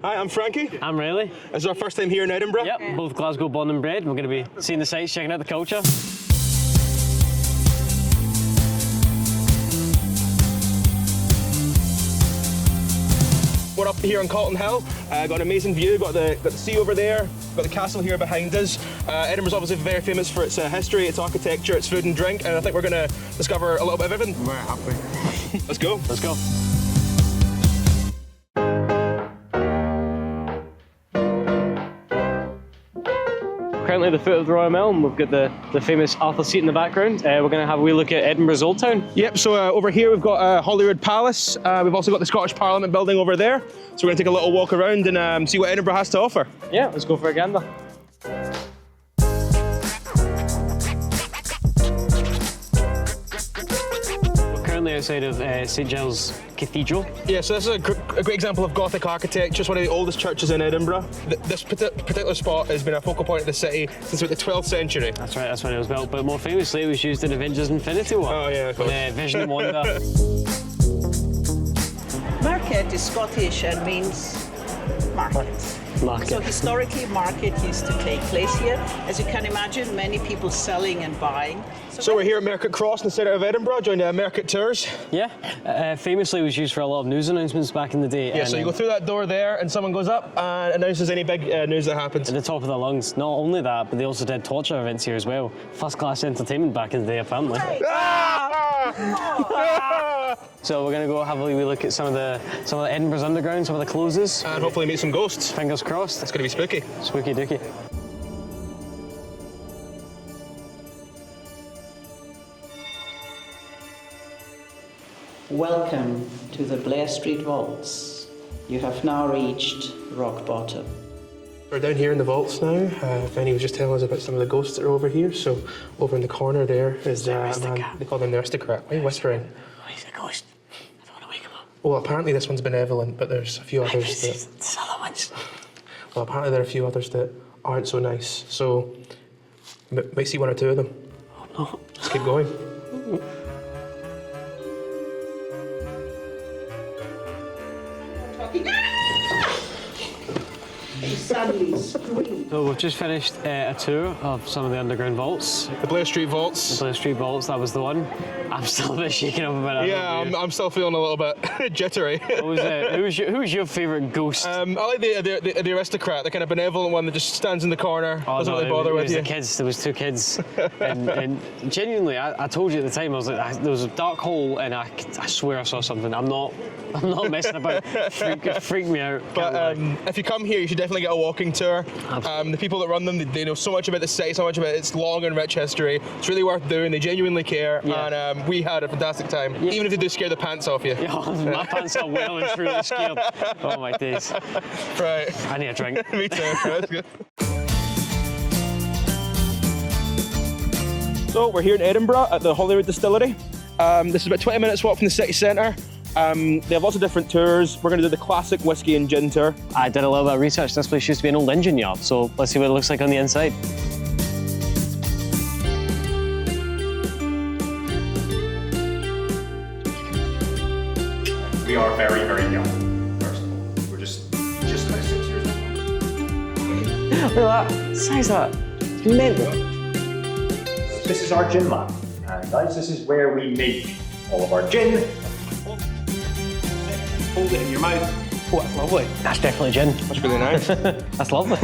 Hi, I'm Frankie. I'm Riley. This is our first time here in Edinburgh. Yep, both Glasgow born and bred. We're going to be seeing the sights, checking out the culture. We're up here on Calton Hill. Got an amazing view. Got the sea over there. Got the castle here behind us. Edinburgh's obviously very famous for its history, its architecture, its food and drink, and I think we're going to discover a little bit of everything. I'm very happy. Let's go. Let's go. Currently at the foot of the Royal Mile, and we've got the famous Arthur Seat in the background. We're going to have a wee look at Edinburgh's Old Town. Yep, so over here we've got Holyrood Palace. We've also got the Scottish Parliament building over there. So we're going to take a little walk around and see what Edinburgh has to offer. Yeah, let's go for a gander. Currently outside of St Giles Cathedral. Yeah, so this is a great example of Gothic architecture. It's one of the oldest churches in Edinburgh. This particular spot has been a focal point of the city since about the 12th century. That's right, that's when it was built. But more famously, it was used in Avengers Infinity War. Oh yeah, of course. Vision and Wonder. Market is Scottish and means market. Market. So historically, market used to take place here. As you can imagine, many people selling and buying. So we're here at Mercat Cross in the centre of Edinburgh, joined Mercat Tours. Yeah, famously was used for a lot of news announcements back in the day. Yeah, so you go through that door there and someone goes up and announces any big news that happens. At the top of the lungs. Not only that, but they also did torture events here as well. First class entertainment back in the day, apparently. So we're going to go have a wee look at some of the Edinburgh's underground, some of the closes. And hopefully meet some ghosts. Fingers crossed. It's going to be spooky. Spooky dooky. Welcome to the Blair Street Vaults. You have now reached rock bottom. We're down here in the vaults now. Fanny was just telling us about some of the ghosts that are over here. So over in the corner there is a man, they call him the aristocrat. Why are you whispering? Oh, he's a ghost. I don't want to wake him up. Well, apparently this one's benevolent, but there's a few others that... There's other ones. Well, apparently there are a few others that aren't so nice. So, might see one or two of them. Oh, no. Let's keep going. He suddenly screamed. So we've just finished a tour of some of the underground vaults. The Blair Street Vaults. Blair Street Vaults, that was the one. I'm still a bit shaken up about it. Yeah, I'm still feeling a little bit jittery. What was it? Who was your favourite ghost? I like the aristocrat, the kind of benevolent one that just stands in the corner, doesn't really bother it with was you. the kids. There was two kids, and genuinely, I told you at the time, I was like, there was a dark hole, and I swear I saw something. I'm not messing about. Freak me out. But if you come here, you should definitely get a walking tour. The people that run them, they know so much about the city, so much about its long and rich history. It's really worth doing. They genuinely care, and we had a fantastic time, even if they do scare the pants off you. Yeah, my pants are well and truly scared. Oh my days. Right. I need a drink. Me too. That's good. So we're here in Edinburgh at the Holyrood Distillery. This is about 20 minutes walk from the city centre. They have lots of different tours. We're going to do the classic whiskey and gin tour. I did a little bit of research. This place used to be an old engine yard, so let's see what it looks like on the inside. We are very, very young, first of all. We're just about 6 years old. Look at that. Size of that. It's mental. This is our gin lab. And guys, this is where we make all of our gin. Hold it in your mouth. Oh, that's lovely. That's definitely gin. That's really nice. That's lovely.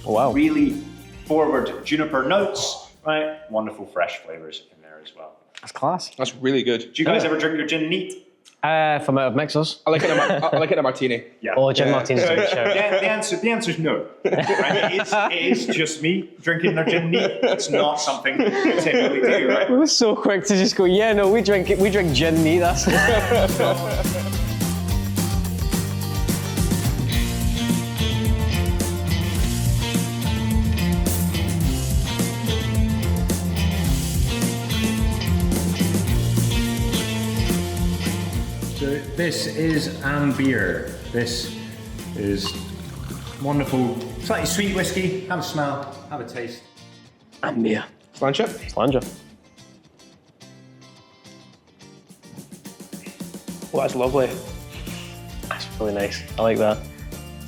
Oh, wow. Really forward juniper notes, right? Wonderful fresh flavors in there as well. That's class. That's really good. Do you guys ever drink your gin neat? From out of mixers. I like it in a martini. Yeah. Oh, gin martini's a good shout. The answer is no. Right? It is just me drinking their gin neat. It's not something we typically do, right? We were so quick to just go, yeah, no, we drink gin neat. That's So this is Ambeer. This is wonderful, slightly sweet whiskey. Have a smell, have a taste. Ambeer. Slancher? Slanger. Oh, that's lovely. That's really nice. I like that.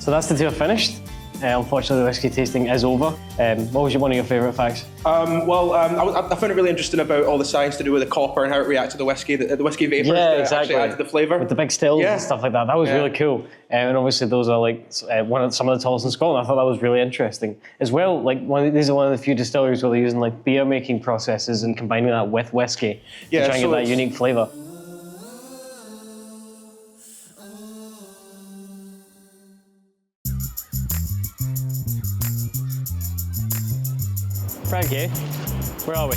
So that's the tour finished. Unfortunately, the whiskey tasting is over. What was one of your favourite facts? I found it really interesting about all the science to do with the copper and how it reacts to the whiskey, the whiskey vapours Yeah, that exactly. actually add to the flavour. With the big stills Yeah. and stuff like that. That was Yeah. really cool. And obviously those are like some of the tallest in Scotland. I thought that was really interesting. As well, like these are one of the few distilleries where they're using like beer making processes and combining that with whiskey to try and get that unique flavour. Frankie, where are we?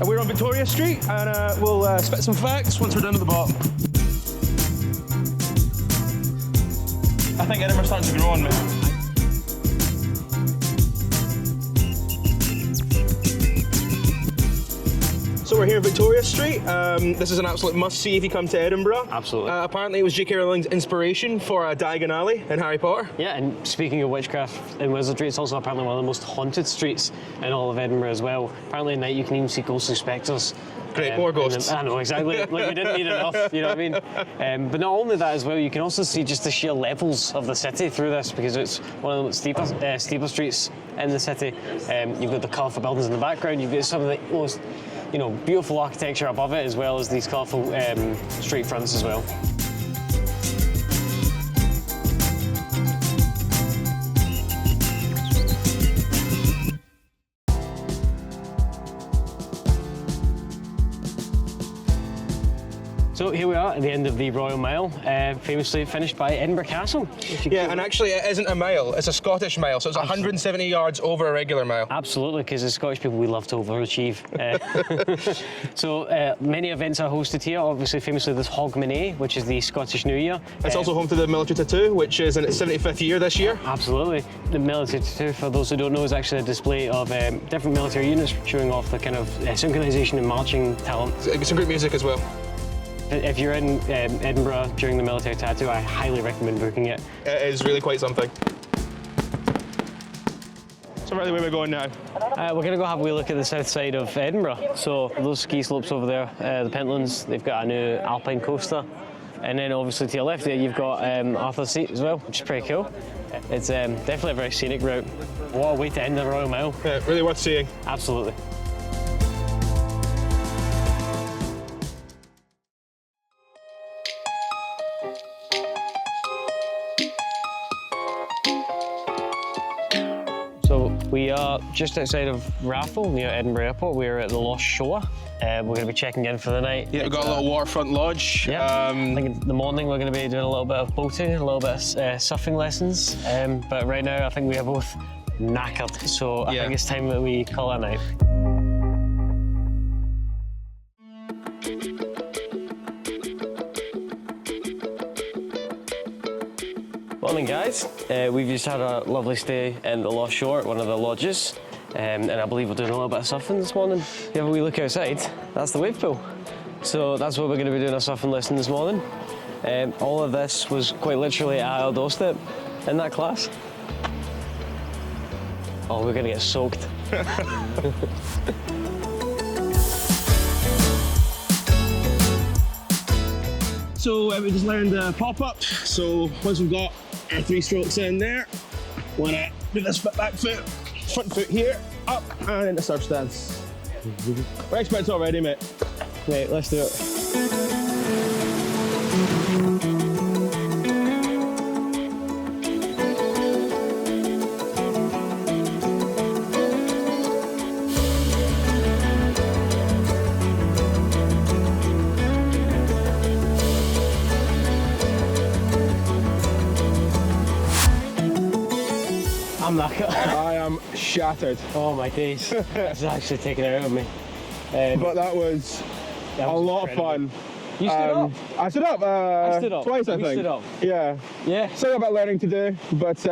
We're on Victoria Street, and we'll spit some facts once we're down at the bottom. I think Edinburgh's starting to grow on me. So we're here in Victoria Street. This is an absolute must-see if you come to Edinburgh. Absolutely. Apparently it was J.K. Rowling's inspiration for Diagon Alley in Harry Potter. Yeah, and speaking of witchcraft and wizardry, it's also apparently one of the most haunted streets in all of Edinburgh as well. Apparently at night you can even see ghostly spectres. Great, more ghosts. I know, exactly. Like, we didn't need enough, you know what I mean? But not only that as well, you can also see just the sheer levels of the city through this, because it's one of the steeper streets in the city. You've got the colourful buildings in the background, you've got some of the most beautiful architecture above it, as well as these colourful street fronts as well. So here we are at the end of the Royal Mile, famously finished by Edinburgh Castle. Yeah, and actually it isn't a mile, it's a Scottish mile, so it's 170 yards over a regular mile. Absolutely, because as Scottish people, we love to overachieve. So many events are hosted here, obviously famously this Hogmanay, which is the Scottish New Year. It's also home to the Military Tattoo, which is in its 75th year this year. Absolutely. The Military Tattoo, for those who don't know, is actually a display of different military units showing off the kind of synchronisation and marching talent. It's some great music as well. If you're in Edinburgh during the Military Tattoo, I highly recommend booking it. It is really quite something. So where are we going now? We're going to go have a wee look at the south side of Edinburgh. So those ski slopes over there, the Pentlands, they've got a new alpine coaster. And then obviously to your left there, you've got Arthur's Seat as well, which is pretty cool. It's definitely a very scenic route. What a way to end the Royal Mile. Yeah, really worth seeing. Absolutely. So we are just outside of Rathall, near Edinburgh Airport. We're at the Lost Shore. We're going to be checking in for the night. Yeah, we've got a little waterfront lodge. Yeah, I think in the morning we're going to be doing a little bit of boating, a little bit of surfing lessons. But right now I think we are both knackered, so I think it's time that we call it a night. Morning guys, we've just had a lovely stay in the Lost Shore at one of the lodges, and I believe we're doing a little bit of surfing this morning. If you have a wee look outside, that's the wave pool. So that's what we're going to be doing a surfing lesson this morning. All of this was quite literally at our doorstep in that class. Oh, we're going to get soaked. So we just learned pop-up. So once we've got our 3 strokes in there, want to do this back foot, front foot here, up and into surf stance. We're experts already, mate. Right, let's do it. I'm knackered. I am shattered. Oh my days. It's actually taken it out of me. But that was a lot of fun. You stood up? I stood up. I stood up. Twice, I We think. stood up. Yeah. Yeah. Still got a bit of learning to do, but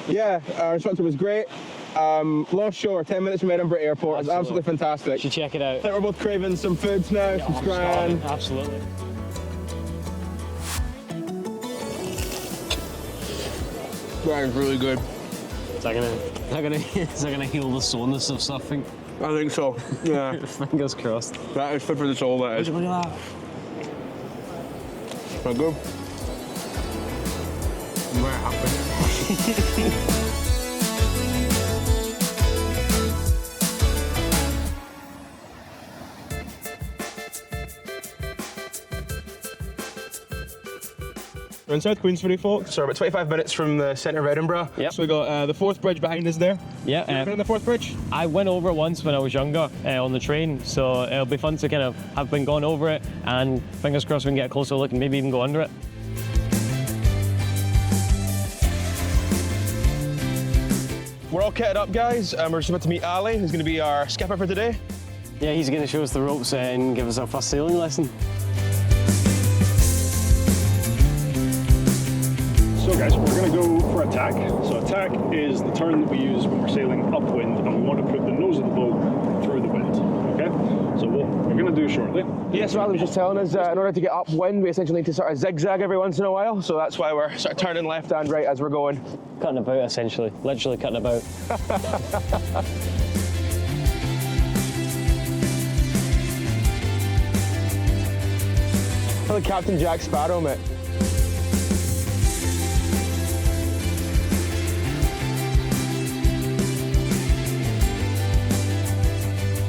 yeah, our instructor was great. Lost Shore, 10 minutes from Edinburgh Airport. It's absolutely fantastic. You should check it out. I think we're both craving some foods now, some scran. Absolutely. That is really good. Is that gonna heal the soreness of surfing? I think so. Yeah. Fingers crossed. That is fit for the soul, that is. Look at that. Very good. I'm very happy. We're in South Queensferry, folks. So we're about 25 minutes from the centre of Edinburgh. Yep. So we got the Forth Bridge behind us there. Yeah. Been on the Forth Bridge? I went over it once when I was younger on the train, so it'll be fun to kind of have been going over it, and fingers crossed we can get a closer look and maybe even go under it. We're all kitted up, guys. We're just about to meet Ali, who's going to be our skipper for today. Yeah, he's going to show us the ropes and give us our first sailing lesson. So guys, we're going to go for a tack. So a tack is the turn that we use when we're sailing upwind and we want to put the nose of the boat through the wind. Okay? So what we're going to do shortly. Yes, Ali was just telling us in order to get upwind, we essentially need to sort of zigzag every once in a while. So that's why we're sort of turning left and right as we're going. Cutting about, essentially. Literally cutting about. I'm like Captain Jack Sparrow, mate.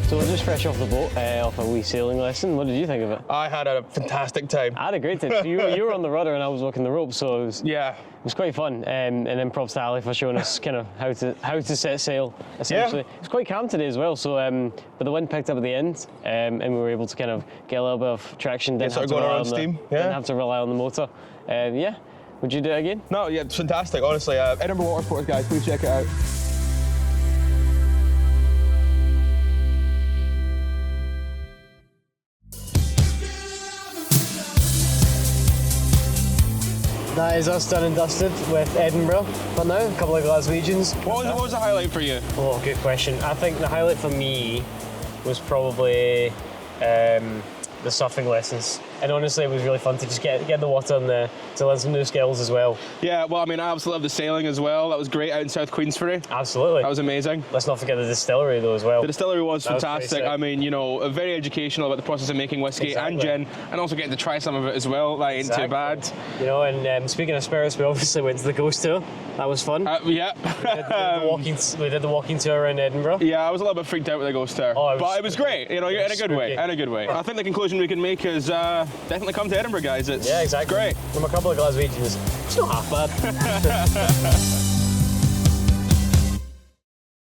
So we're just fresh off the boat, off a wee sailing lesson. What did you think of it? I had a fantastic time. I had a great time. So you were on the rudder and I was working the rope, so it Yeah. was quite fun. And then props to Ali for showing us kind of how to set sail, essentially. Yeah. It's quite calm today as well, so but the wind picked up at the end, and we were able to kind of get a little bit of traction. Didn't sort have of to going rely around on steam, the, yeah. Didn't have to rely on the motor. Yeah. Would you do it again? No, yeah, it's fantastic, honestly. Edinburgh Watersports, guys, please check it out. That is us done and dusted with Edinburgh for now. A couple of Glaswegians. What was the highlight for you? Oh, good question. I think the highlight for me was probably the surfing lessons. And honestly, it was really fun to just get in the water and to learn some new skills as well. Yeah, well, I mean, I absolutely love the sailing as well. That was great out in South Queensferry. Absolutely. That was amazing. Let's not forget the distillery though as well. The distillery was That was pretty fantastic. sick. I mean, you know, very educational about the process of making whiskey and Exactly. gin, and also getting to try some of it as well. That ain't too bad. You know, and speaking of spirits, we obviously went to the Ghost Tour. That was fun. Yeah. We did the walking tour in Edinburgh. Yeah, I was a little bit freaked out with the ghost tour, Oh, but it was great. You know, in a good way. spooky. In a good way. I think the conclusion we can make is definitely come to Edinburgh, guys. It's Yeah, exactly. great. From a couple of Glaswegians, it's not half bad.